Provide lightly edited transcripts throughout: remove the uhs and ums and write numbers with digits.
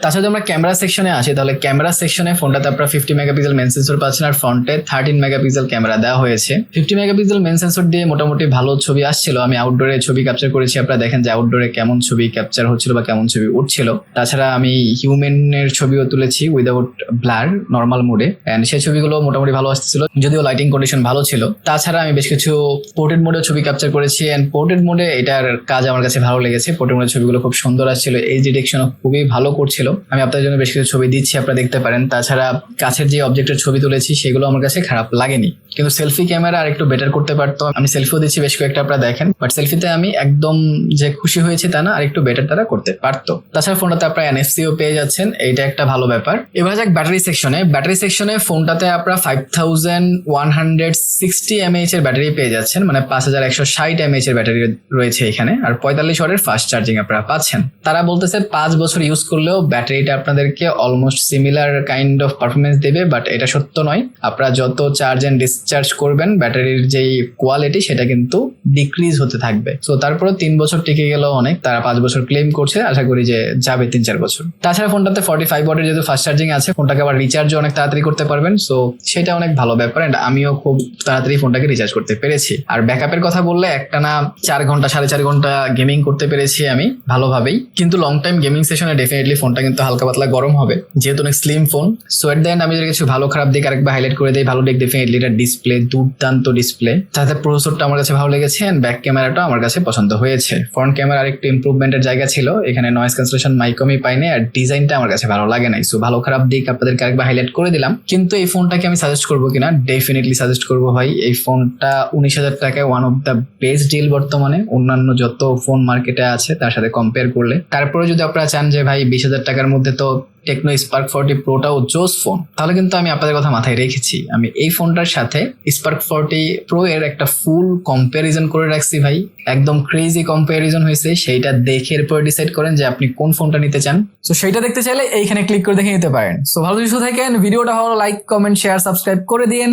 তাছাড়া আমরা ক্যামেরা সেকশনে আসি, তাহলে ক্যামেরা সেকশনে ফোনটাতে আপনারা 50 মেগাপিক্সেল মেন সেন্সর পাচ্ছেন আর ফ্রন্টে 13 মেগাপিক্সেল ক্যামেরা দেওয়া হয়েছে। 50 মেগাপিক্সেল মেন সেন্সর দিয়ে মোটামুটি ভালো ছবি আসছিল। আমি আউটডোরে ছবি ক্যাপচার করেছি, আপনারা দেখেন যে আউটডোরে কেমন ছবি ক্যাপচার হচ্ছিল বা কেমন ছবি উঠছিল। তাছাড়া আমি হিউম্যানের ছবিও তুলেছি উইদাউট ব্লার, নর্মাল মোডে, এন্ড সেই ছবিগুলো মোটামুটি ভালো আসতেছিল, যদিও লাইটিং কন্ডিশন ভালো ছিল। তাছাড়া আমি বেশ কিছু পোর্ট্রেট মোডে ছবি ক্যাপচার করেছি, এন্ড পোর্ট্রেট মোডে এটার কাজ আমার কাছে ভালো লেগেছে। পোর্ট্রেট মোডের ছবিগুলো খুব সুন্দর আসছিল, এই ডিটেকশনও খুবই ভালো করছিল। আমি আপনাদের জন্য বেশ কিছু ছবি দিচ্ছি, আপনারা দেখতে পারেন। তাছাড়া কাছের যে অবজেক্টের ছবি তুলেছি সেগুলো আমার কাছে খারাপ লাগেনি, কিন্তু সেলফি ক্যামেরা আর একটু বেটার করতে পারতো। আমি সেলফিও দিচ্ছি বেশ কয়েকটা, আপনারা দেখেন, বাট সেলফিতে আমি একদম যে খুশি হয়েছি তা না, আর একটু বেটার তারা করতে পারতো। তাছাড়া ফোনটাতে আপনারা এনএফসিও পেয়ে যাচ্ছেন, এইটা একটা ভালো ব্যাপার। এবার যাক ব্যাটারি সেকশনে। ব্যাটারি সেকশনে ফোনটাতে আপনারা 5160 mAh এর ব্যাটারি পেয়ে যাচ্ছেন, মানে 5160 mAh এর ব্যাটারি রয়েছে এখানে, আর 45 ওয়াটের ফাস্ট চার্জিং আপনারা পাচ্ছেন। তারা বলতেছে 5 বছর ইউজ করলেও ব্যাটারিটা আপনাদেরকে almost similar kind of performance দেবে, বাট এটা সত্য নয়। আপনারা যত চার্জ এন্ড ডিসচার্জ করবেন ব্যাটারির যেই কোয়ালিটি সেটা কিন্তু ডিক্রিজ হতে থাকবে। সো তারপরে 3 বছর টিকে গেলেও অনেক, তারা 5 বছর ক্লেম করছে, আশা করি যে যাবে 3-4 বছর। তাছাড়া ফোনটাতে 45 ওয়াটের যেহেতু ফাস্ট চার্জিং আছে, ফোনটাকে আবার রিচার্জও অনেক তাড়াতাড়ি করতে পারবেন, সো সেটা অনেক ভালো ব্যাপার। এন্ড আমিও খুব তাড়াতাড়ি ফোনটাকে রিচার্জ করতে পেরেছি। আর ব্যাকআপের কথা বললে একটানা 4 ঘন্টা 4.5 ঘন্টা গেমিং করতে পেরেছি আমি ভালোভাবেই, কিন্তু লং টাইম গেমিং সেশনে ডেফিনেটলি ফোনটা কিন্তু হালকা পাতলা গরম হবে, যেহেতু অনেক slim phone. So at the end আমি যদি কিছু ভালো খারাপ দিক আরেকবার হাইলাইট করে দিই, ভালো দিক ডেফিনেটলি এটা ডিসপ্লে, দুর্দান্ত ডিসপ্লে। তাতে প্রসেসরটা আমার কাছে ভালো লেগেছে, এন্ড ব্যাক ক্যামেরাটা আমার কাছে পছন্দ হয়েছে। ফ্রন্ট ক্যামেরা আরেকটু ইমপ্রুভমেন্টের জায়গা ছিল, এখানে নয়েজ ক্যান্সেলেশন মাইকমি পাইনি, আর ডিজাইনটা আমার কাছে ভালো লাগে নাই। সো ভালো খারাপ দিক আপনাদেরকে আরেকবার হাইলাইট করে দিলাম। কিন্তু এই ফোনটাকে আমি সাজেস্ট করবো কিনা, ডেফিনেটলি সাজেস্ট করবো ভাই। এই ফোনটা 19,000 টাকায় one of the best deal বর্তমানে, অন্যান্য যত ফোন মার্কেটে আছে তার সাথে কম্পেয়ার করলে। তারপরে যদি আপনারা চান যে ভাই 20,000 টাকার মধ্যে তো টেকনো স্পার্ক 40 প্রোটাও জোস ফোন, তাহলে কিন্তু আমি আপনাদের কথা মাথায় রেখেছি। আমি এই ফোনটার সাথে স্পার্ক 40 প্রো এর একটা ফুল কম্প্যারিজন করে রাখছি ভাই, একদম ক্রেজি কম্প্যারিজন হয়েছে। সেইটা দেখে এরপর ডিসাইড করেন যে আপনি কোন ফোনটা নিতে চান। সো সেইটা দেখতে চাইলে এইখানে ক্লিক করে দেখে নিতে পারেন। সো ভালো কিছু থাকেন, ভিডিওটা ভালো লাইক কমেন্ট শেয়ার সাবস্ক্রাইব করে দিন।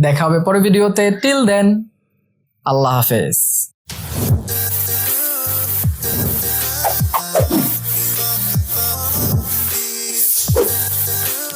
দেখা হবে পরের ভিডিওতে। টিল দেন, আল্লাহ হাফেজ।